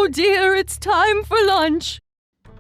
dear, it's time for lunch.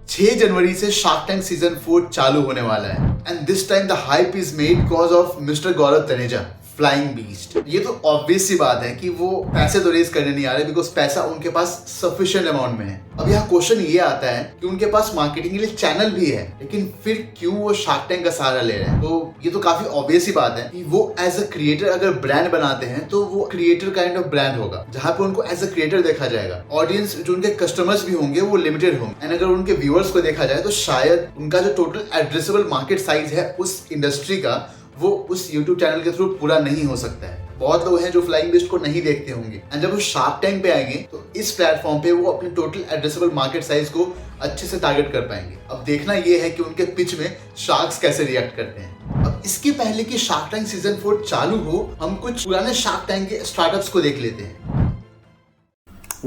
6 जनवरी से shark tank season 4 चालू होने वाला है and this time the hype is made because of mister Gaurav Taneja flying beast. ये तो ऑब्वियस सी बात है कि वो पैसे तो रेज करने नहीं आ रहे बिकॉज पैसा उनके पास सफिशिएंट अमाउंट में है। अब यहाँ क्वेश्चन ये आता है कि उनके पास मार्केटिंग के लिए चैनल भी है, लेकिन फिर क्यों वो शार्क टैंक का सहारा ले रहे हैं? तो ये तो काफी ऑब्वियस सी बात है कि वो एज अ क्रिएटर अगर ब्रांड बनाते हैं तो वो क्रिएटर काइंड ऑफ ब्रांड होगा जहाँ पे उनको एज अ क्रिएटर देखा जाएगा। ऑडियंस जो उनके कस्टमर्स भी होंगे वो लिमिटेड होंगे एंड अगर उनके व्यूअर्स को देखा जाए तो शायद उनका जो टोटल एड्रेसेबल मार्केट साइज है उस इंडस्ट्री का वो उस YouTube चैनल के थ्रू पूरा नहीं हो सकता है। बहुत लोग हैं जो फ्लाइंग बिस्ट को नहीं देखते होंगे एंड जब वो शार्क टैंक पे आएंगे तो इस प्लेटफॉर्म पे वो अपने टोटल एड्रेसेबल मार्केट साइज को अच्छे से टारगेट कर पाएंगे। अब देखना ये है कि उनके पिच में शार्क्स कैसे रिएक्ट करते हैं। अब इसके पहले कि शार्क टैंक सीजन 4 चालू हो, हम कुछ पुराने शार्क टैंक के स्टार्टअप्स को देख लेते हैं।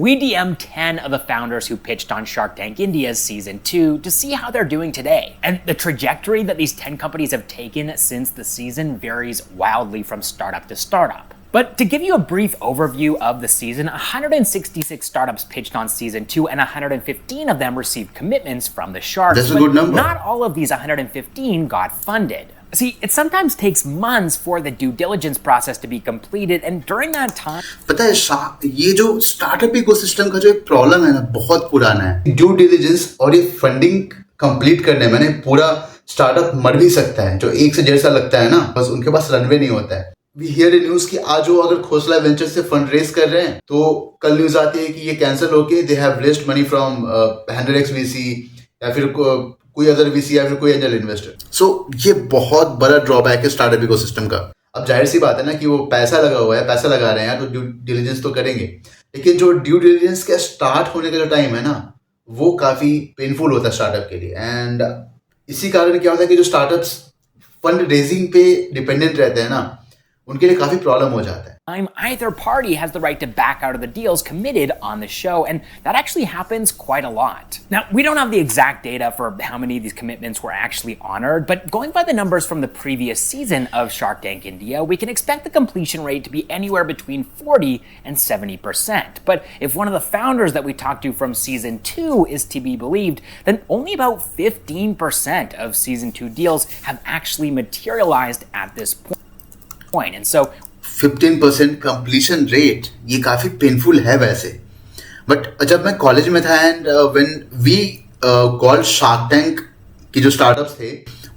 We DM'd 10 of the founders who pitched on Shark Tank India's season 2 to see how they're doing today. And the trajectory that these 10 companies have taken since the season varies wildly from startup to startup. But to give you a brief overview of the season, 166 startups pitched on season 2 and 115 of them received commitments from the sharks. That's a good number. Not all of these 115 got funded. See, it sometimes takes months for the due diligence process to be completed, and during that time... पता है ये जो startup ecosystem का जो एक problem है ना, बहुत पुराना है। ड्यू डिलिजेंस और ये फंडिंग कंप्लीट करने में पूरा स्टार्टअप मर भी सकता है। जो 1 से 1.5 साल लगता है ना, बस उनके पास रनवे नहीं होता है। वी हियर इन न्यूज कि आज वो अगर खोसला वेंचर से फंड रेज कर रहे हैं तो कल न्यूज आती है कि ये कैंसिल होके they have raised money from 100x VC या फिर कोई अदर VC या फिर कोई एंजल इन्वेस्टर। सो ये बहुत बड़ा ड्रॉबैक है स्टार्टअप इकोसिस्टम का। अब जाहिर सी बात है ना कि वो पैसा लगा हुआ है, पैसा लगा रहे हैं तो ड्यू डिलिजेंस तो करेंगे, लेकिन जो ड्यू डिलिजेंस के स्टार्ट होने का जो टाइम है ना वो काफी पेनफुल होता है स्टार्टअप के लिए। एंड इसी कारण क्या होता है कि जो स्टार्टअप्स फंड रेजिंग पे डिपेंडेंट रहते हैं ना उनके लिए काफी प्रॉब्लम हो जाता है। Either party has the right to back out of the deals committed on the show, and that actually happens quite a lot. Now, we don't have the exact data for how many of these commitments were actually honored, but going by the numbers from the previous season of Shark Tank India, we can expect the completion rate to be anywhere between 40 and 70%. But if one of the founders that we talked to from season 2 is to be believed, then only about 15% of season 2 deals have actually materialized at this point. And so 15% completion rate ये काफी painful है वैसे। But जब मैं college में था and when we called Shark Tank की जो स्टार्टअप्स थे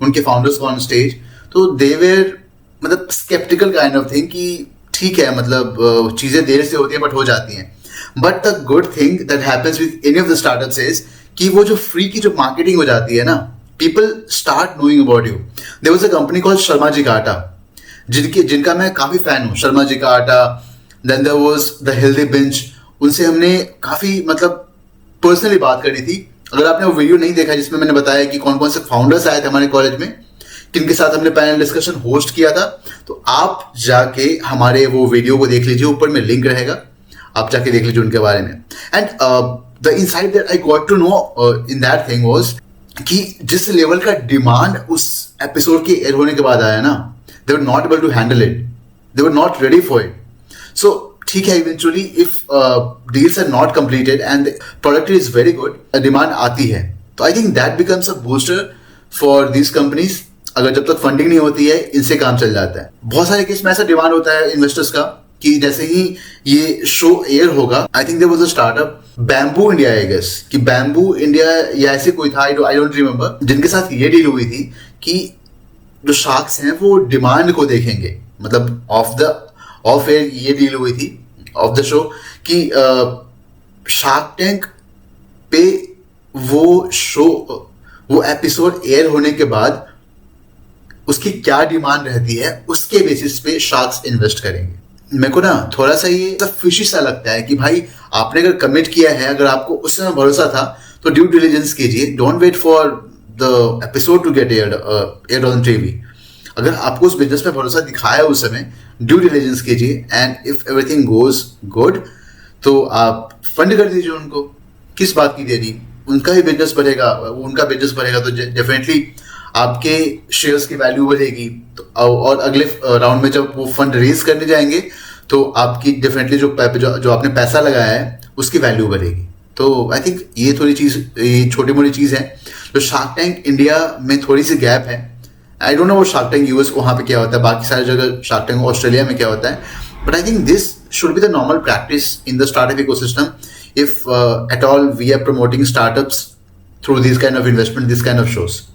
उनके फाउंडर्स को ऑन स्टेज, तो दे वेर मतलब स्केप्टिकल काइंड ऑफ थिंग कि ठीक है मतलब चीजें देर से होती हैं बट हो जाती हैं। But the good thing that happens with any of the startups is कि वो जो फ्री की जो मार्केटिंग हो जाती है ना, people start knowing about you. There was a company called Sharma ji ka Aata जिनका मैं काफी फैन हूँ। Sharma ji ka Aata, then there was the healthy binge, उनसे हमने काफी मतलब पर्सनली बात करी थी। अगर आपने वो वीडियो नहीं देखा जिसमें मैंने बताया कि कौन कौन से फाउंडर्स आए थे हमारे कॉलेज में, किनके साथ हमने पैनल डिस्कशन होस्ट किया था, तो आप जाके हमारे वो वीडियो को देख लीजिए, ऊपर में लिंक रहेगा, आप जाके देख लीजिए उनके बारे में। And the insight that I got to know in that thing was कि जिस लेवल का डिमांड उस एपिसोड के एयर होने के बाद आया ना, they were not able to handle it, they were not ready for it. So ठीक है, eventually if deals are not completed and the product is very good, demand आती है, तो I think that becomes a booster for these companies। अगर जब तक funding नहीं होती है इनसे काम चल जाता है। बहुत सारे केस में ऐसा डिमांड होता है इन्वेस्टर्स का कि जैसे ही ये शो एयर होगा, I think there was a startup Bamboo India, I guess कि बैम्बू इंडिया या ऐसे कोई था, आई डोंट रिमेंबर, जिनके साथ ये डील हुई थी कि जो शार्क्स हैं वो डिमांड को देखेंगे। मतलब ऑफ एयर ये डील हुई थी ऑफ द शो कि शार्क टैंक पे वो एपिसोड एयर होने के बाद उसकी क्या डिमांड रहती है उसके बेसिस पे शार्क्स इन्वेस्ट करेंगे। मेरे को ना थोड़ा सा ये फिशी सा लगता है कि भाई आपने अगर कमिट किया है, अगर आपको उस समय भरोसा था तो ड्यू डिलिजेंस कीजिए, don't wait for the episode to get aired on TV. अगर आपको उस बिजनेस में भरोसा दिखाया उस समय, ड्यू डिलिजेंस कीजिए and if everything goes good तो आप फंड कर दीजिए उनको। किस बात की देरी, उनका ही बिजनेस बढ़ेगा, उनका बिजनेस बढ़ेगा तो डेफिनेटली आपके शेयर्स की वैल्यू बढ़ेगी। तो और अगले राउंड में जब वो फंड रेज करने जाएंगे तो आपकी डेफिनेटली जो आपने पैसा लगाया है उसकी वैल्यू बढ़ेगी। तो आई थिंक ये छोटी मोटी चीज़ है जो शार्क टैंक इंडिया में थोड़ी सी गैप है. आई डोंट नो वो शार्क टैंक यूएस वहाँ पे क्या होता है, बाकी सारी जगह शार्क टैंक ऑस्ट्रेलिया में क्या होता है, but I think this should be the normal practice in the startup ecosystem if at all we are promoting startups through these kind of investment, this kind of shows.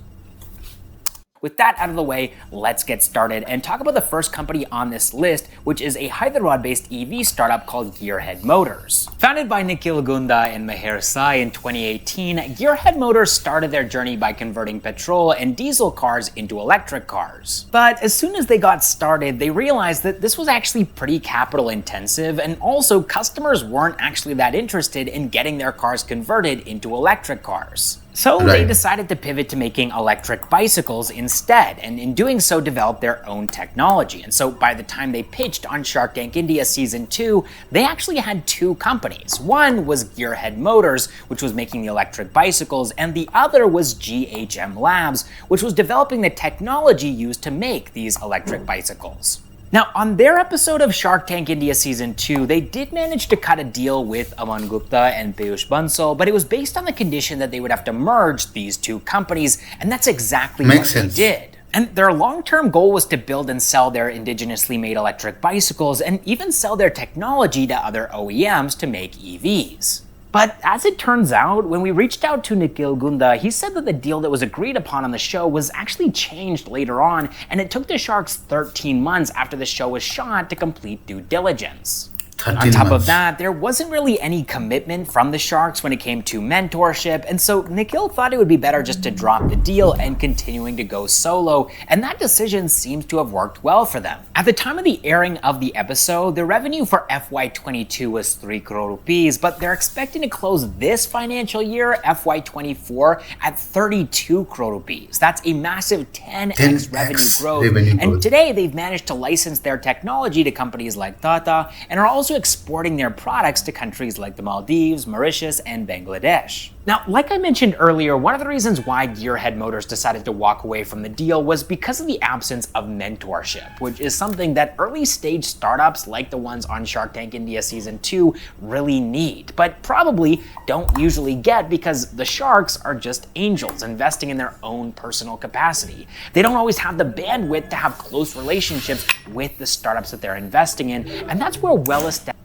With that out of the way, let's get started and talk about the first company on this list, which is a Hyderabad-based EV startup called Gearhead Motors. Founded by Nikhil, Gunda, and Meher Sai in 2018, Gearhead Motors started their journey by converting petrol and diesel cars into electric cars. But as soon as they got started, they realized that this was actually pretty capital intensive, and also customers weren't actually that interested in getting their cars converted into electric cars. So they decided to pivot to making electric bicycles instead, and in doing so developed their own technology. And so by the time they pitched on Shark Tank India Season 2, they actually had two companies. One was Gearhead Motors, which was making the electric bicycles, and the other was GHM Labs, which was developing the technology used to make these electric bicycles. Now, on their episode of Shark Tank India Season 2, they did manage to cut a deal with Aman Gupta and Peyush Bansal, but it was based on the condition that they would have to merge these two companies, and that's exactly what they did. And their long-term goal was to build and sell their indigenously made electric bicycles and even sell their technology to other OEMs to make EVs. But as it turns out, when we reached out to Nikhil Gunda, he said that the deal that was agreed upon on the show was actually changed later on, and it took the Sharks 13 months after the show was shot to complete due diligence. On top of that, there wasn't really any commitment from the Sharks when it came to mentorship, and so Nikhil thought it would be better just to drop the deal and continuing to go solo, and that decision seems to have worked well for them. At the time of the airing of the episode, the revenue for FY22 was 3 crore rupees, but they're expecting to close this financial year, FY24, at 32 crore rupees. That's a massive 10x revenue growth, and today they've managed to license their technology to companies like TATA and are also exporting their products to countries like the Maldives, Mauritius, and Bangladesh. Now, like I mentioned earlier, one of the reasons why Gearhead Motors decided to walk away from the deal was because of the absence of mentorship, which is something that early stage startups like the ones on Shark Tank India Season 2 really need, but probably don't usually get because the sharks are just angels investing in their own personal capacity. They don't always have the bandwidth to have close relationships with the startups that they're investing in, and that's where well-established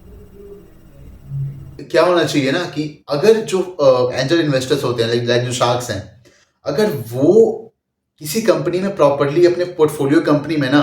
क्या होना चाहिए ना कि अगर जो angel investors होते हैं like जो शार्क्स हैं, अगर वो किसी कंपनी में प्रॉपर्ली अपने पोर्टफोलियो कंपनी में ना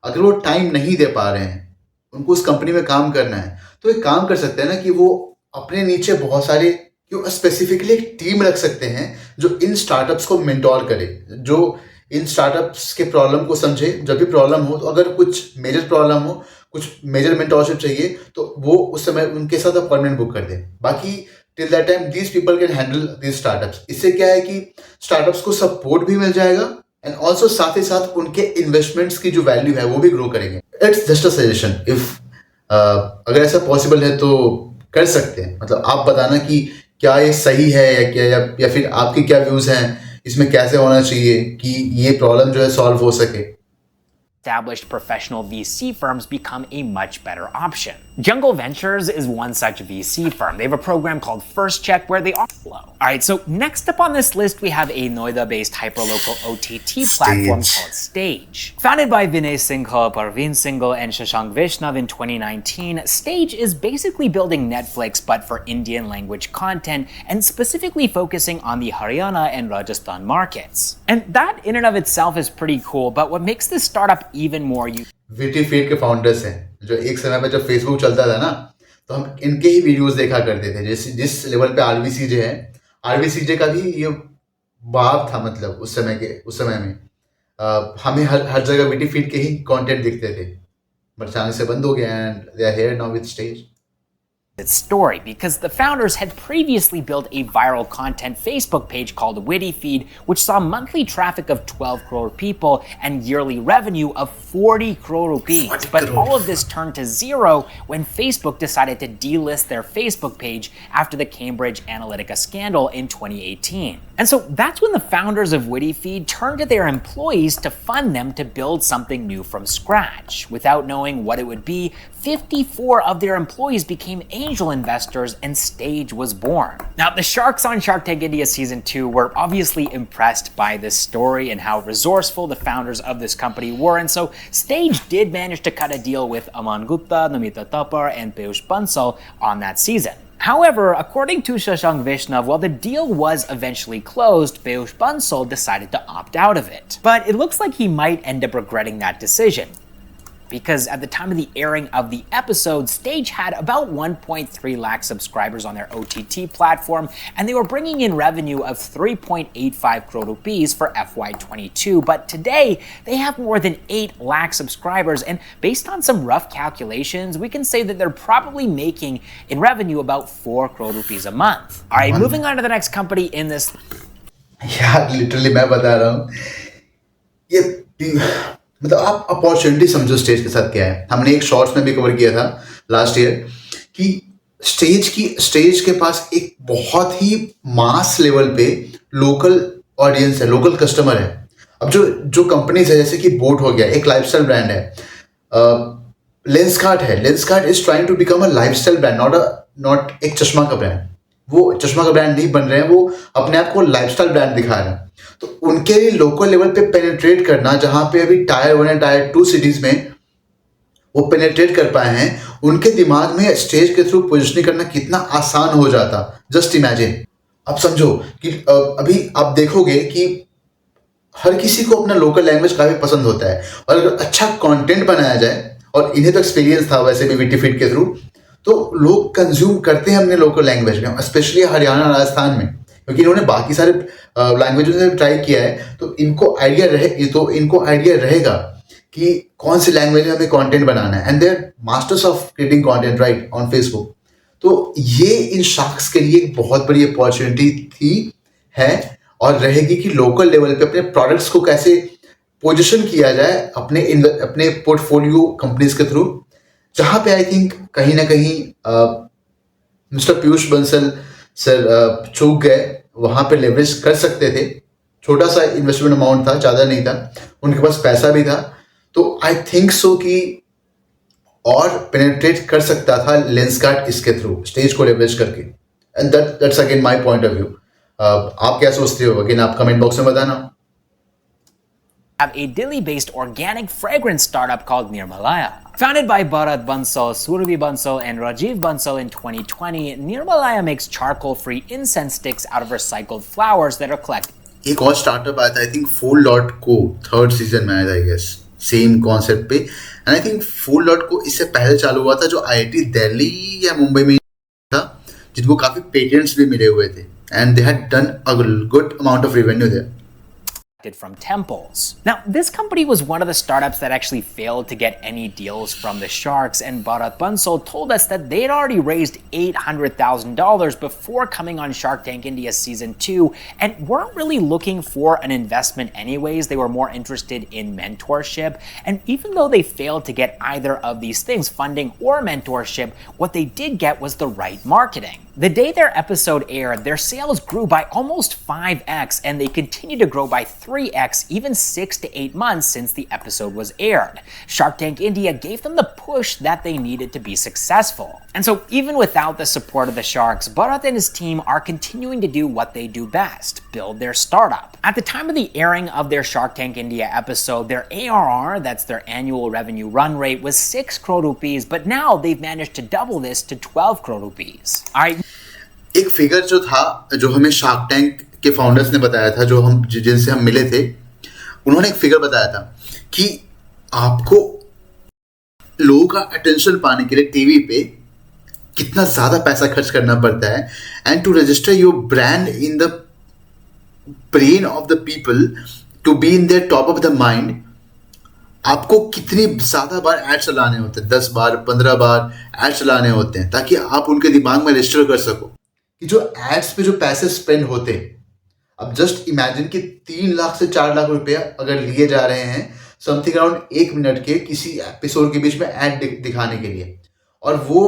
अगर वो टाइम नहीं दे पा रहे हैं, उनको उस कंपनी में काम करना है, तो एक काम कर सकते हैं ना कि वो अपने नीचे बहुत सारे स्पेसिफिकली एक टीम रख सकते हैं जो इन स्टार्टअप्स को मेंटोर करे, जो इन स्टार्टअप्स के प्रॉब्लम को समझे. जब भी प्रॉब्लम हो, तो अगर कुछ मेजर प्रॉब्लम हो, कुछ मेजर मेंटोरशिप चाहिए, तो वो उस समय उनके साथ अपॉइंटमेंट बुक कर दे. बाकी till that time these people can handle these startups. इससे क्या है कि स्टार्टअप्स को सपोर्ट भी मिल जाएगा एंड ऑल्सो साथ ही साथ उनके इन्वेस्टमेंट्स की जो वैल्यू है वो भी ग्रो करेंगे. It's just a suggestion. If अगर ऐसा पॉसिबल है तो कर सकते हैं. मतलब आप बताना कि क्या ये सही है या क्या, या फिर आपके क्या व्यूज हैं, इसमें कैसे होना चाहिए कि ये प्रॉब्लम जो है सॉल्व हो सके. Established professional VC firms become a much better option. Jungle Ventures is one such VC firm. They have a program called First Check where they offer flow. All right, so next up on this list, we have a Noida-based hyperlocal OTT platform called Stage. Founded by Vinay Singhal, Parveen Singhal, and Shashank Vaishnav in 2019, Stage is basically building Netflix but for Indian language content and specifically focusing on the Haryana and Rajasthan markets. And that in and of itself is pretty cool, but what makes this startup even more witty feed के founders हैं, जो एक समय पे जब Facebook चलता था ना, तो हम इनके ही वीडियोस देखा करते थे. जिस लेवल पे आरबीसीजे है, आरबीसीजे का भी ये बाप था. मतलब उस समय में हमें हर जगह विटी फीड के ही कंटेंट दिखते थे, बट अचानक से बंद हो गया and they are here now with stage. its story because the founders had previously built a viral content Facebook page called Witty Feed, which saw monthly traffic of 12 crore people and yearly revenue of 40 crore rupees. But all of this turned to zero when Facebook decided to delist their Facebook page after the Cambridge Analytica scandal in 2018. And so that's when the founders of Witty Feed turned to their employees to fund them to build something new from scratch. Without knowing what it would be, 54 of their employees became angel investors, and Stage was born. Now, the sharks on Shark Tank India Season 2 were obviously impressed by this story and how resourceful the founders of this company were, and so Stage did manage to cut a deal with Aman Gupta, Namita Thapar, and Peyush Bansal on that season. However, according to Shashank Vaishnav, while the deal was eventually closed, Peyush Bansal decided to opt out of it. But it looks like he might end up regretting that decision, because at the time of the airing of the episode, Stage had about 1.3 lakh subscribers on their OTT platform, and they were bringing in revenue of 3.85 crore rupees for FY22. But today, they have more than 8 lakh subscribers, and based on some rough calculations, we can say that they're probably making in revenue about 4 crore rupees a month. All right, moving on to the next company in this. यार literally मैं बता रहा हूँ ये मतलब आप opportunity समझो stage के साथ क्या है. हमने एक शॉर्ट्स में भी कवर किया था लास्ट ईयर कि स्टेज के पास एक बहुत ही मास लेवल पे लोकल ऑडियंस है, लोकल कस्टमर है. अब जो कंपनीज है जैसे कि बोट हो गया, एक लाइफस्टाइल ब्रांड है. लेंसकार्ट है, Lenskart is trying to become a lifestyle brand, not एक चश्मा का ब्रांड. वो चश्मा का ब्रांड नहीं बन रहे हैं, वो अपने आप को लाइफस्टाइल ब्रांड दिखा रहे हैं. तो उनके लिए लोकल लेवल पे पेनिट्रेट करना, जहां पे अभी टायर 1 एंड टायर 2 सिटीज में वो पेनिट्रेट कर पाए हैं, उनके दिमाग में स्टेज के थ्रू पोजिशनिंग करना कितना आसान हो जाता. Just imagine. अब समझो कि अभी आप देखोगे कि हर किसी को अपना लोकल लैंग्वेज काफी पसंद होता है, और अगर अच्छा कंटेंट बनाया जाए, और इन्हें तो एक्सपीरियंस था वैसे भी वीटी फीड के थ्रू, तो लोग कंज्यूम करते हैं अपने लोकल लैंग्वेज में, स्पेशली हरियाणा राजस्थान में, क्योंकि इन्होंने बाकी सारे लैंग्वेजेस में ट्राई किया है. तो इनको आइडिया रहेगा कि कौन सी लैंग्वेज में हमें कंटेंट बनाना है, and they are masters of creating content right on Facebook. तो ये इन शार्क्स के लिए एक बहुत बड़ी अपॉर्चुनिटी है और रहेगी कि लोकल लेवल पे अपने प्रोडक्ट्स को कैसे पोजीशन किया जाए अपने पोर्टफोलियो कंपनीज के थ्रू, जहां पे आई थिंक कहीं ना कहीं मिस्टर पीयूष बंसल सर चूक गए. वहां पे लेवरेज कर सकते थे, छोटा सा इन्वेस्टमेंट अमाउंट था, ज़्यादा नहीं था, उनके पास पैसा भी था. तो आई थिंक सो कि और पेनिट्रेट कर सकता था लेंसकार्ट इसके थ्रू, स्टेज को लेवरेज करके. And that's again my point of view. आप क्या सोचते हो? अगेन आप कमेंट बॉक्स में बताना. Have a Delhi-based organic fragrance startup called Nirmalaya. Founded by Bharat Bansal, Surbhi Bansal, and Rajeevv Bansal in 2020, Nirmalaya makes charcoal-free incense sticks out of recycled flowers that are collected. एक और startup आया था, I think Fool.co, third season में आया था, I guess same concept पे. And I think Fool.co इससे पहले चालू हुआ था, जो IIT दिल्ली या मुंबई में था, जिनको काफी पेटेंट्स भी मिले हुए थे, and they had done a good amount of revenue there. From temples. Now, this company was one of the startups that actually failed to get any deals from the sharks, and Bharat Bansal told us that they had already raised $800,000 before coming on Shark Tank India Season 2 and weren't really looking for an investment anyways. They were more interested in mentorship, and even though they failed to get either of these things, funding or mentorship, what they did get was the right marketing. The day their episode aired, their sales grew by almost 5x, and they continue to grow by 3x even 6 to 8 months since the episode was aired. Shark Tank India gave them the push that they needed to be successful. And so even without the support of the sharks, Bharat and his team are continuing to do what they do best, build their startup. At the time of the airing of their Shark Tank India episode, their ARR, that's their annual revenue run rate, was 6 crore rupees, but now they've managed to double this to 12 crore rupees. All right. एक figure जो था, जो हमें shark tank के founders ने बताया था, जिनसे हम मिले थे, उन्होंने एक फिगर बताया था कि आपको लोगों का अटेंशन पाने के लिए टीवी पे कितना ज्यादा पैसा खर्च करना पड़ता है, and to register your brand in the brain of the people, to be in their top of the mind, आपको कितनी ज्यादा बार ऐड चलाने होते हैं, 10 बार 15 बार ऐड चलाने होते हैं, ताकि आप उनके दिमाग में रजिस्टर कर सको कि जो एड्स पे जो पैसे स्पेंड होते हैं. अब जस्ट इमेजिन कि 3 लाख से 4 लाख रुपया अगर लिए जा रहे हैं समथिंग अराउंड 1 मिनट के किसी एपिसोड के बीच में ऐड दिखाने के लिए, और वो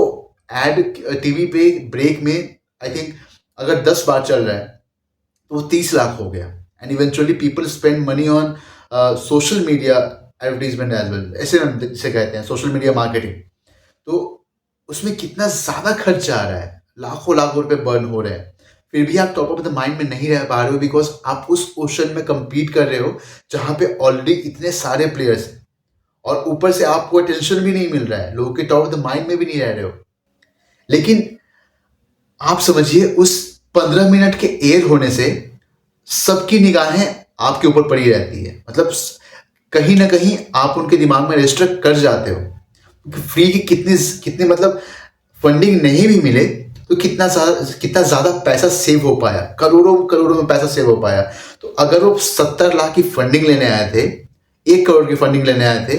ऐड टीवी पे ब्रेक में आई थिंक अगर 10 बार चल रहा है तो वो 30 लाख हो गया. And eventually people spend money on social media advertisement as well, ऐसे हम इसे कहते हैं सोशल मीडिया मार्केटिंग. तो उसमें कितना ज़्यादा खर्च आ रहा है, लाखों लाखों रुपए बर्न हो रहे हैं, फिर भी आप टॉप ऑफ द माइंड में नहीं रह पा रहे हो बिकॉज आप उस ओशन में compete कर रहे हो जहाँ पे ऑलरेडी इतने सारे प्लेयर्स हैं और ऊपर से आपको अटेंशन भी नहीं मिल रहा है, लोगों के टॉप ऑफ द माइंड में भी नहीं रह रहे हो। लेकिन आप समझिए उस 15 मिनट के एयर होने से सबकी निगाहें आपके ऊपर पड़ी रहती है, मतलब कहीं ना कहीं आप उनके दिमाग में रजिस्टर कर जाते हो। फ्री की कितनी कितनी मतलब फंडिंग नहीं भी मिले तो कितना ज्यादा पैसा सेव हो पाया, करोड़ों करोड़ों में पैसा सेव हो पाया। तो अगर वो 70 लाख की फंडिंग लेने आए थे, 1 करोड़ की फंडिंग लेने आए थे,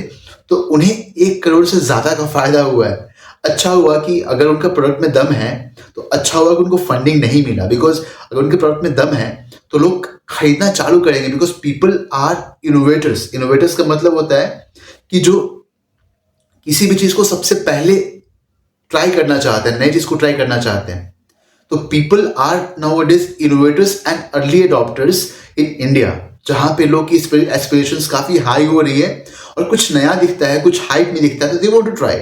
तो उन्हें 1 करोड़ से ज्यादा का फायदा हुआ है। अच्छा हुआ कि अगर उनका प्रोडक्ट में दम है तो अच्छा हुआ कि उनको फंडिंग नहीं मिला, बिकॉज अगर उनके प्रोडक्ट में दम है तो लोग खरीदना चालू करेंगे, because people are innovators. Innovators का मतलब होता है कि जो किसी भी चीज को सबसे पहले ट्राई करना चाहते हैं, नई चीज को ट्राई करना चाहते हैं। तो people are nowadays innovators and early adopters in India, जहां पे लोग की एस्पिरेशंस काफी हाई हो रही है और कुछ नया दिखता है, कुछ हाइप में दिखता है तो दे वांट टू ट्राई।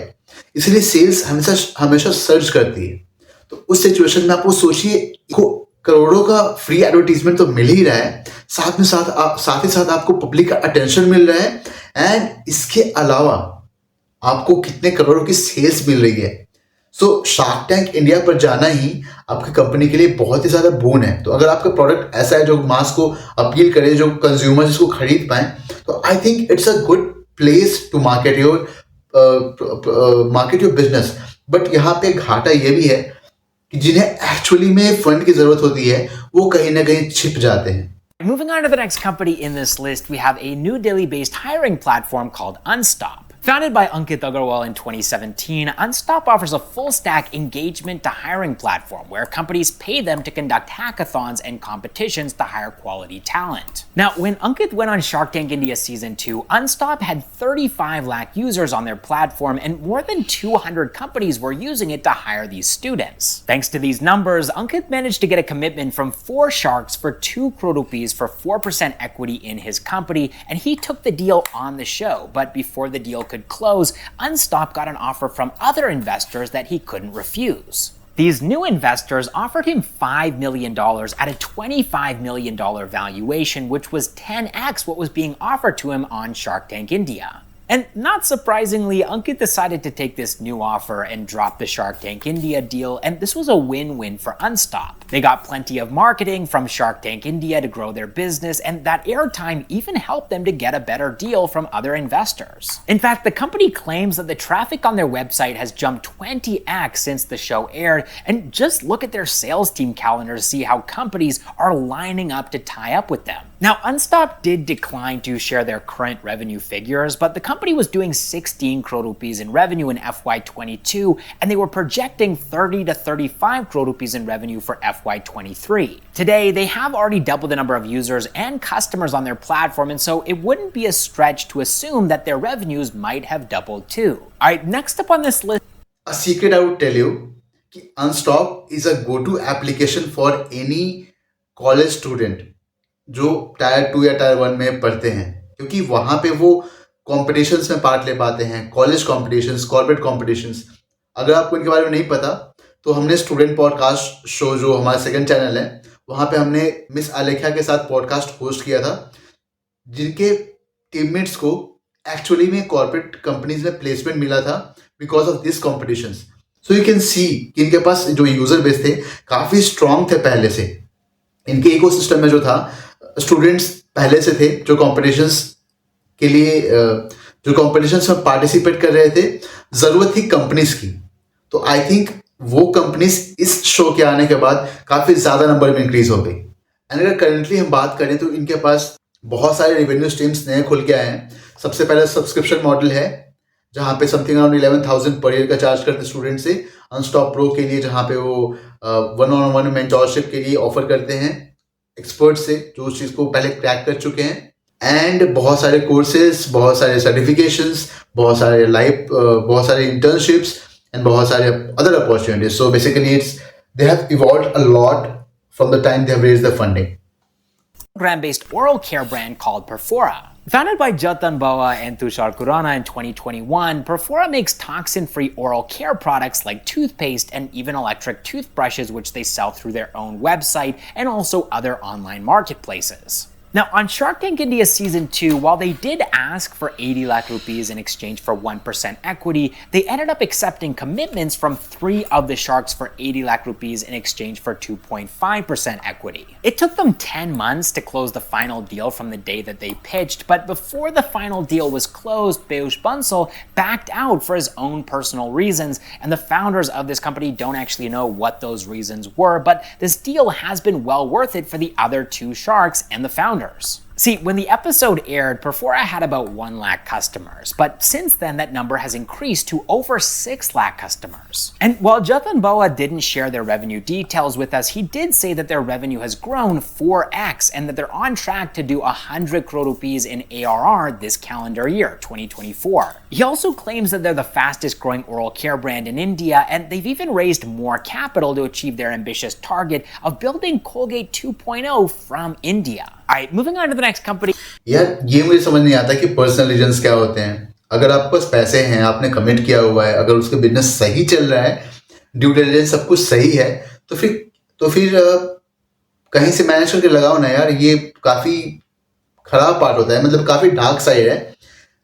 इसलिए सेल्स हमेशा हमेशा सर्च करती है। तो उस सिचुएशन में आप वो सोचिए, करोड़ों का फ्री एडवर्टीजमेंट तो मिल ही रहा है, साथ ही साथ आपको पब्लिक का अटेंशन मिल रहा है एंड इसके अलावा आपको कितने करोड़ों की सेल्स मिल रही है। सो शार्क टैंक इंडिया पर जाना ही आपकी कंपनी के लिए बहुत ही ज्यादा बोन है। तो अगर आपका प्रोडक्ट ऐसा है जो मास को अपील करे, जो कंज्यूमर जिसको खरीद पाए, तो I think it's a good place to market your business. But यहाँ पे घाटा ये भी है कि जिन्हें एक्चुअली में फंड की जरूरत होती है वो कहीं ना कहीं छिप जाते हैं। Moving on to the next company in this list, we have a New Delhi-based hiring platform called Unstop. Founded by Ankit Agarwal in 2017, Unstop offers a full-stack engagement to hiring platform where companies pay them to conduct hackathons and competitions to hire quality talent. Now, when Ankit went on Shark Tank India Season 2, Unstop had 35 lakh users on their platform and more than 200 companies were using it to hire these students. Thanks to these numbers, Ankit managed to get a commitment from 4 sharks for 2 crore rupees for 4% equity in his company, and he took the deal on the show. But before the deal could close, Unstop got an offer from other investors that he couldn't refuse. These new investors offered him $5 million at a $25 million valuation, which was 10x what was being offered to him on Shark Tank India. And not surprisingly, Ankit decided to take this new offer and drop the Shark Tank India deal, and this was a win-win for Unstop. They got plenty of marketing from Shark Tank India to grow their business, and that airtime even helped them to get a better deal from other investors. In fact, the company claims that the traffic on their website has jumped 20x since the show aired, and just look at their sales team calendar to see how companies are lining up to tie up with them. Now, Unstop did decline to share their current revenue figures, but the company was doing 16 crore rupees in revenue in FY22, and they were projecting 30 to 35 crore rupees in revenue for FY23. Today, they have already doubled the number of users and customers on their platform, and so it wouldn't be a stretch to assume that their revenues might have doubled too. All right, next up on this list. A secret I would tell you, कि Unstop is a go-to application for any college student जो tyre 2 या tyre 1 में पढ़ते हैं, क्योंकि वहां पे वो कॉम्पिटिशन्स में पार्ट ले पाते हैं, कॉलेज कॉम्पिटिशन्स, कॉर्पोरेट कॉम्पिटिशन्स। अगर आपको इनके बारे में नहीं पता तो हमने स्टूडेंट पॉडकास्ट शो, जो हमारा सेकंड चैनल है, वहां पे हमने मिस आलेख्या के साथ पॉडकास्ट होस्ट किया था, जिनके टीममेट्स को एक्चुअली में कॉर्पोरेट कंपनीज में प्लेसमेंट मिला था because of this competitions. So you can see कि इनके पास जो यूजर बेस थे काफी स्ट्रांग थे पहले से। इनके इकोसिस्टम में जो था, स्टूडेंट्स पहले से थे जो कॉम्पिटिशन्स के लिए जो कॉम्पिटिशन्स में पार्टिसिपेट कर रहे थे, जरूरत थी कंपनीज की। तो आई थिंक वो कंपनीज इस शो के आने के बाद काफी ज्यादा नंबर में इंक्रीज हो गई। एंड अगर करेंटली हम बात करें तो इनके पास बहुत सारे रेवेन्यू स्ट्रीम्स नए खुल के आए हैं। सबसे पहले सब्सक्रिप्शन मॉडल है, जहाँ पे समथिंग अराउंड 11,000 पर ईयर का चार्ज करते स्टूडेंट से। अनस्टॉप प्रो के लिए जहाँ पे वो 1-on-1 मेंटोरशिप के लिए ऑफर करते हैं एक्सपर्ट से जो उस चीज़ को पहले क्रैक कर चुके हैं। एंड बहुत सारे कोर्सेज, बहुत सारे सर्टिफिकेशंस, बहुत सारे इंटर्नशिप्स एंड बहुत सारे other opportunities. So basically they have evolved a lot from the time they have raised the funding. Program-based oral care brand called Perfor. Founded by Jatan Bawa and Tushar Kurana in 2021, Perfor makes toxin-free oral care products like toothpaste and even electric toothbrushes, which they sell through their own website and also other online marketplaces. Now, on Shark Tank India Season 2, while they did ask for 80 lakh rupees in exchange for 1% equity, they ended up accepting commitments from 3 of the sharks for 80 lakh rupees in exchange for 2.5% equity. It took them 10 months to close the final deal from the day that they pitched, but before the final deal was closed, Peyush Bansal backed out for his own personal reasons, and the founders of this company don't actually know what those reasons were, but this deal has been well worth it for the other 2 sharks and the founders. See, when the episode aired, Perfor had about 1 lakh customers, but since then that number has increased to over 6 lakh customers. And while Jatan Bawa didn't share their revenue details with us, he did say that their revenue has grown 4x and that they're on track to do 100 crore rupees in ARR this calendar year, 2024. He also claims that they're the fastest growing oral care brand in India, and they've even raised more capital to achieve their ambitious target of building Colgate 2.0 from India. Alright, moving on to the next company. यार ये मुझे समझ नहीं आता कि personal reasons क्या होते हैं. अगर आपके पास पैसे हैं, आपने कमिट किया हुआ है, अगर उसका बिजनेस सही चल रहा है, ड्यू डिलिजेंस सब कुछ सही है, तो फिर कहीं से मैनेज करके लगाओ ना यार. ये काफी खराब पार्ट होता है, मतलब काफी डार्क साइड है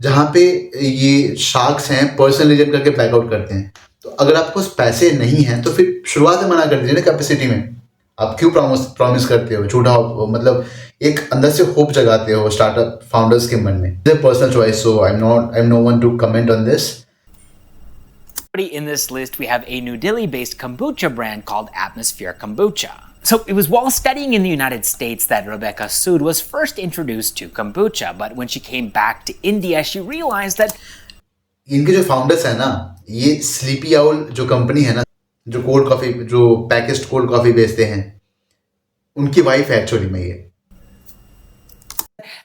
जहाँ पे ये शार्क्स हैं पर्सनल रीजन करके बैकआउट करते हैं. तो अगर आपके पास पैसे नहीं हैं तो फिर शुरुआत में मना कर दीजिए ना कैपेसिटी में. आप क्यों प्रॉमिस करते हो झूठा, मतलब एक अंदर से होप जगाते हो स्टार्टअप फाउंडर्स के मन में. Personal choice, so I am no one to comment on this. In this list, we have a New Delhi-based kombucha brand called Atmosphere Kombucha. So it was while studying in the United States that Rebecca Sood was first introduced to kombucha, but when she came back to India, she realized that इनके जो founders है ना, ये sleepy owl जो company है ना, जो cold coffee, जो पैकेज्ड कोल्ड कॉफी बेचते हैं, उनकी वाइफ है एक्चुअली में. ये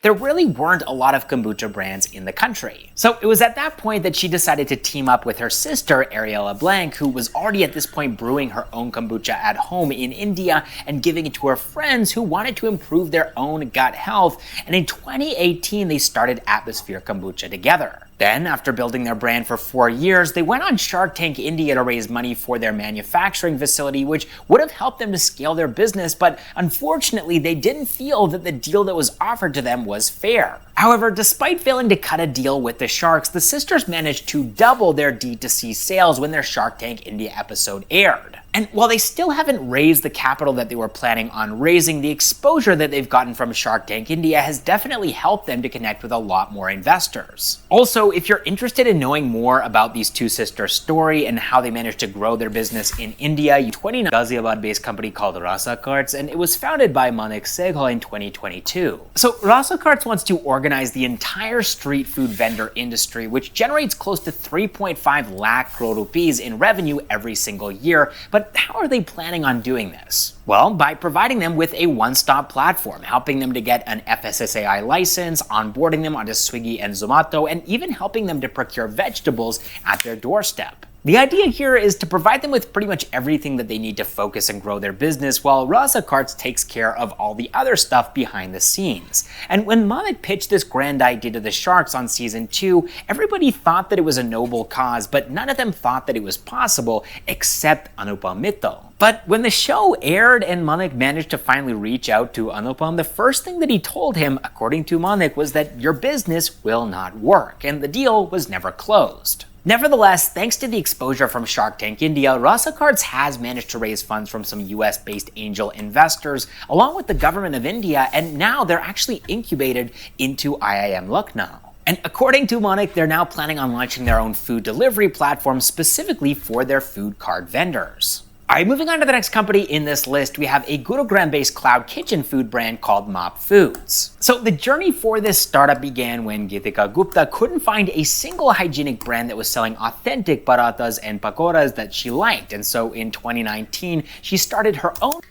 there really weren't a lot of kombucha brands in the country. So it was at that point that she decided to team up with her sister, Ariella Blank, who was already at this point brewing her own kombucha at home in India and giving it to her friends who wanted to improve their own gut health. And in 2018, they started Atmosphere Kombucha together. Then, after building their brand for 4 years, they went on Shark Tank India to raise money for their manufacturing facility, which would have helped them to scale their business, but unfortunately, they didn't feel that the deal that was offered to them was fair. However, despite failing to cut a deal with the Sharks, the sisters managed to double their D2C sales when their Shark Tank India episode aired. And while they still haven't raised the capital that they were planning on raising, the exposure that they've gotten from Shark Tank India has definitely helped them to connect with a lot more investors. Also, if you're interested in knowing more about these two sisters' story and how they managed to grow their business in India, 29 Ghaziabad-based company called Rasa Carts, and it was founded by Manik Seghal in 2022. So Rasa Carts wants to organize the entire street food vendor industry, which generates close to 3.5 lakh crore rupees in revenue every single year. But how are they planning on doing this? Well, by providing them with a one-stop platform, helping them to get an FSSAI license, onboarding them onto Swiggy and Zomato, and even helping them to procure vegetables at their doorstep. The idea here is to provide them with pretty much everything that they need to focus and grow their business, while Rasa Carts takes care of all the other stuff behind the scenes. And when Manik pitched this grand idea to the Sharks on season 2, everybody thought that it was a noble cause, but none of them thought that it was possible, except Anupam Mittal. But when the show aired and Manik managed to finally reach out to Anupam, the first thing that he told him, according to Manik, was that your business will not work, and the deal was never closed. Nevertheless, thanks to the exposure from Shark Tank India, Rasa Carts has managed to raise funds from some US-based angel investors, along with the government of India, and now they're actually incubated into IIM Lucknow. And according to Manik, they're now planning on launching their own food delivery platform specifically for their food cart vendors. Alright, moving on to the next company in this list, we have a Gurugram-based cloud kitchen food brand called Mop Foods. So the journey for this startup began when Geetika Gupta couldn't find a single hygienic brand that was selling authentic parathas and pakoras that she liked. And so in 2019, she started her own.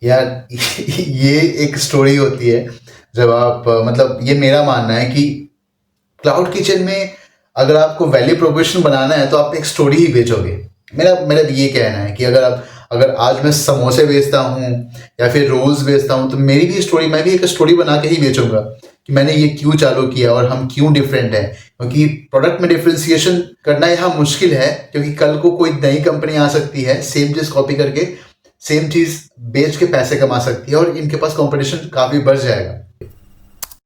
यार ये एक story होती है जब आप मतलब ये मेरा मानना है कि क्लाउड किचन में अगर आपको वैल्यू प्रोपोर्शन बनाना है तो आप एक स्टोरी ही बेचोगे. मेरा ये कहना है कि अगर आज मैं समोसे बेचता हूँ या फिर रोल्स बेचता हूँ तो मेरी भी स्टोरी, मैं भी एक स्टोरी बना के ही बेचूंगा कि मैंने ये क्यों चालू किया और हम क्यों डिफरेंट है, क्योंकि प्रोडक्ट में डिफरेंशिएशन करना यहाँ मुश्किल है, क्योंकि कल को कोई नई कंपनी आ सकती है सेम चीज कॉपी करके सेम चीज बेच के पैसे कमा सकती है और इनके पास कंपटीशन काफी बढ़ जाएगा.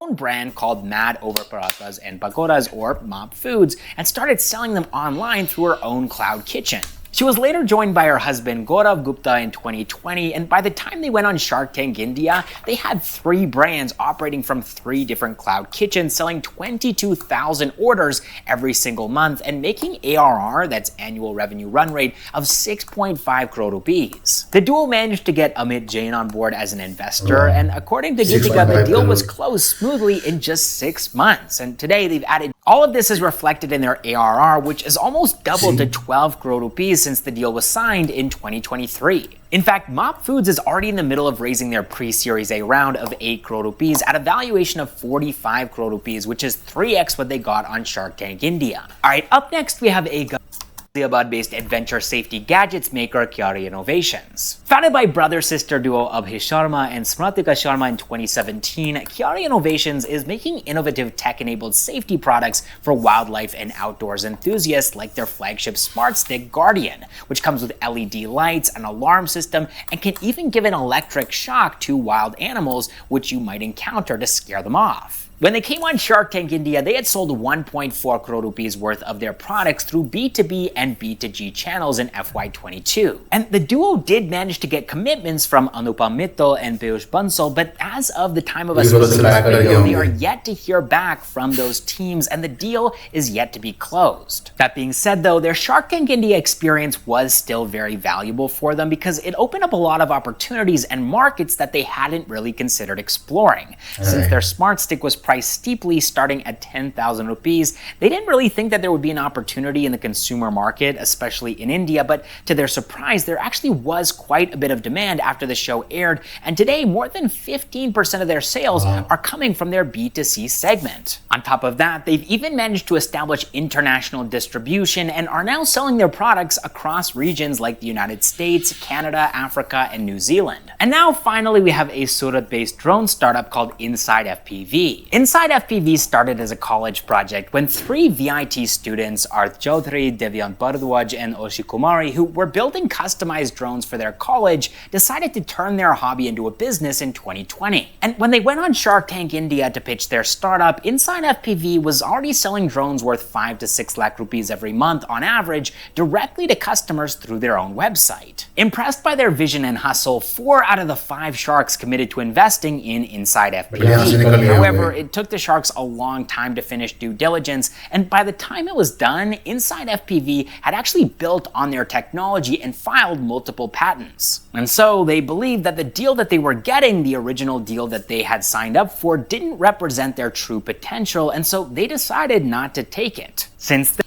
Own brand called Mad Over Parathas and Pakoras, or Mop Foods, and started selling them online through her own cloud kitchen. She was later joined by her husband Gaurav Gupta in 2020, and by the time they went on Shark Tank India, they had 3 brands operating from 3 different cloud kitchens, selling 22,000 orders every single month and making ARR, that's annual revenue run rate, of 6.5 crore rupees. The duo managed to get Amit Jain on board as an investor, and according to Geetika, the deal was closed smoothly in just 6 months. And today they've added all of this is reflected in their ARR, which is almost doubled to 12 crore rupees since the deal was signed in 2023. In fact, Mop Foods is already in the middle of raising their pre-Series A round of 8 crore rupees at a valuation of 45 crore rupees, which is 3x what they got on Shark Tank India. All right, up next we have a Ghaziabad-based adventure safety gadgets maker Kyari Innovations. Founded by brother-sister duo Abhi Sharma and Smratika Sharma in 2017, Kyari Innovations is making innovative tech-enabled safety products for wildlife and outdoors enthusiasts, like their flagship smart stick Guardian, which comes with LED lights, an alarm system, and can even give an electric shock to wild animals which you might encounter to scare them off. When they came on Shark Tank India, they had sold 1.4 crore rupees worth of their products through B2B and B2G channels in FY22. And the duo did manage to get commitments from Anupam Mittal and Peyush Bansal, but as of the time of us making this video, they are yet to hear back from those teams, and the deal is yet to be closed. That being said, though, their Shark Tank India experience was still very valuable for them because it opened up a lot of opportunities and markets that they hadn't really considered exploring. Since their smart stick was priced steeply starting at 10,000 rupees, they didn't really think that there would be an opportunity in the consumer market, especially in India, but to their surprise, there actually was quite a bit of demand after the show aired, and today more than 15% of their sales are coming from their B2C segment. On top of that, they've even managed to establish international distribution and are now selling their products across regions like the United States, Canada, Africa, and New Zealand. And now finally we have a Surat-based drone startup called Inside FPV. Inside FPV started as a college project when 3 VIT students, Arth Chaudhary, Devyant Bharadwaj, and Oshi Kumari, who were building customized drones for their college, decided to turn their hobby into a business in 2020. And when they went on Shark Tank India to pitch their startup, Inside FPV was already selling drones worth 5 to 6 lakh rupees every month on average directly to customers through their own website. Impressed by their vision and hustle, 4 out of the 5 sharks committed to investing in Inside FPV. However, it took the sharks a long time to finish due diligence, and by the time it was done, Inside FPV had actually built on their technology and filed multiple patents. And so they believed that the deal that they were getting, the original deal that they had signed up for, didn't represent their true potential, and so they decided not to take it. Since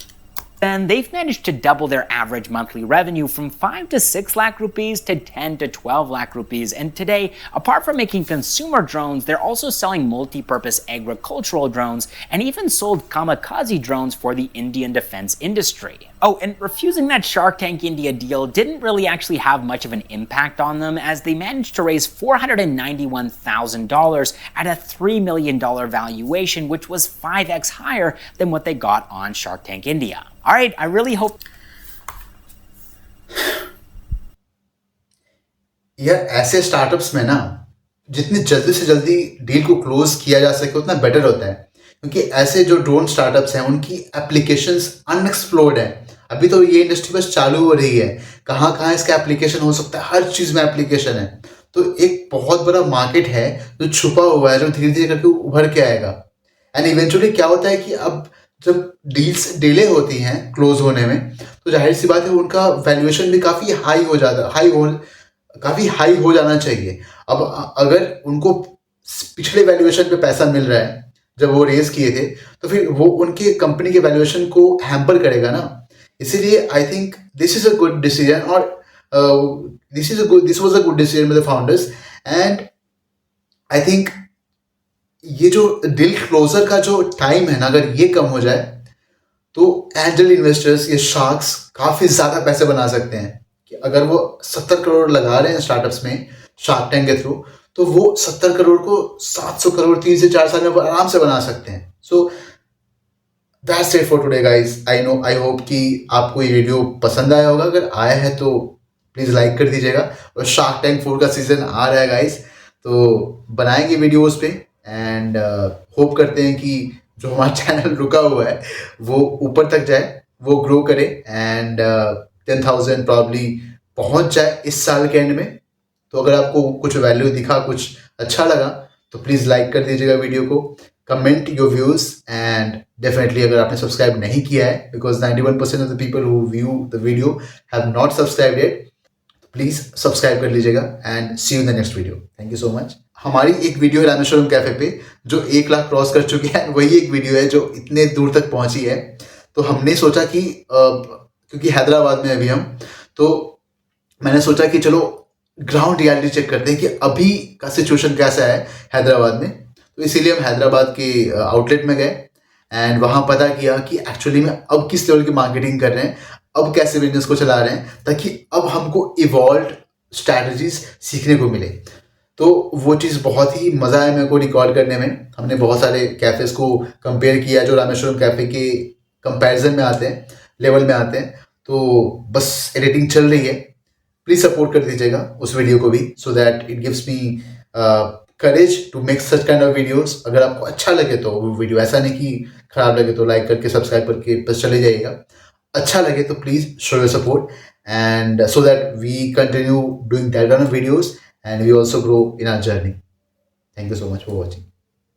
then, they've managed to double their average monthly revenue from 5 to 6 lakh rupees to 10 to 12 lakh rupees. And today, apart from making consumer drones, they're also selling multi-purpose agricultural drones and even sold kamikaze drones for the Indian defense industry. Oh, and refusing that Shark Tank India deal didn't really actually have much of an impact on them, as they managed to raise $491,000 at a $3 million valuation, which was 5x higher than what they got on Shark Tank India. All right, I really hope. यार ऐसे startups में ना जितनी जल्दी से जल्दी deal को close किया जा सके उतना बेटर होता है, क्योंकि ऐसे जो ड्रोन स्टार्टअप्स हैं उनकी एप्लीकेशंस अनएक्सप्लोर्ड है. अभी तो ये इंडस्ट्री बस चालू हो रही है, कहाँ कहाँ इसका एप्लीकेशन हो सकता है, हर चीज़ में एप्लीकेशन है. तो एक बहुत बड़ा मार्केट है जो छुपा हुआ है, जो धीरे धीरे करके उभर के आएगा. एंड इवेंचुअली क्या होता है कि अब जब डील्स डिले होती हैं क्लोज होने में, तो जाहिर सी बात है उनका वैल्यूएशन भी काफ़ी हाई हो जाना चाहिए. अब अगर उनको पिछले वैल्यूएशन पे पैसा मिल रहा है जब वो रेज किए थे, तो फिर वो उनके कंपनी के वैल्यूएशन को हैम्पर करेगा ना. इसीलिए I think this is a good decision, और this was a good decision by the founders. And I think ये जो डील क्लोजर का जो टाइम है ना, अगर ये कम हो जाए तो एंजल इन्वेस्टर्स, ये शार्क्स काफ़ी ज़्यादा पैसे बना सकते हैं. कि अगर वो 70 करोड़ लगा रहे हैं स्टार्टअप्स में शार्क टैंक के थ्रू, तो वो 70 करोड़ को 700 करोड़ 3 से 4 साल में वो आराम से बना सकते हैं. So that's it for today guys. I hope कि आपको ये वीडियो पसंद आया होगा. अगर आया है तो प्लीज़ लाइक कर दीजिएगा. और शार्क टैंक फूड का सीजन आ रहा है गाइस, तो बनाएंगे वीडियोस पे. एंड होप करते हैं कि जो हमारा चैनल रुका हुआ है वो ऊपर तक जाए, वो ग्रो करे एंड 10,000 प्रॉब्ली पहुंच जाए इस साल के एंड में. तो अगर आपको कुछ वैल्यू दिखा, कुछ अच्छा लगा, तो प्लीज़ लाइक कर दीजिएगा वीडियो को, comment your views. And definitely अगर आपने सब्सक्राइब नहीं किया है, because 91% of the people who view the video have not subscribe yet, please subscribe कर लीजिएगा. And see you in the next video. Thank you so much. हमारी एक video है रामेश्वरम कैफे पे जो 1 लाख क्रॉस कर चुकी है. वही एक वीडियो है जो इतने दूर तक पहुंची है. तो हमने सोचा कि क्योंकि हैदराबाद में अभी हम, तो मैंने सोचा कि चलो ग्राउंड रियलिटी चेक करते हैं कि अभी का सिचुएशन कैसा है हैदराबाद में. तो इसीलिए हम हैदराबाद के आउटलेट में गए एंड वहाँ पता किया कि एक्चुअली में अब किस लेवल की मार्केटिंग कर रहे हैं, अब कैसे बिजनेस को चला रहे हैं, ताकि अब हमको इवॉल्व स्ट्रैटेजीज सीखने को मिले. तो वो चीज़ बहुत ही मज़ा आया मेरे को रिकॉर्ड करने में. हमने बहुत सारे कैफ़ेज़ को कंपेयर किया जो रामेश्वरम कैफ़े के कंपैरिजन में आते हैं, लेवल में आते हैं. तो बस एडिटिंग चल रही है. प्लीज़ सपोर्ट कर दीजिएगा उस वीडियो को भी, so that it gives me courage to make such kind of videos. अगर आपको अच्छा लगे तो वो वीडियो, ऐसा नहीं कि खराब लगे तो लाइक करके सब्सक्राइब करके बस चले जाइएगा. अच्छा लगे तो please show your support, and so that we continue doing that kind of videos and we also grow in our journey. Thank you so much for watching.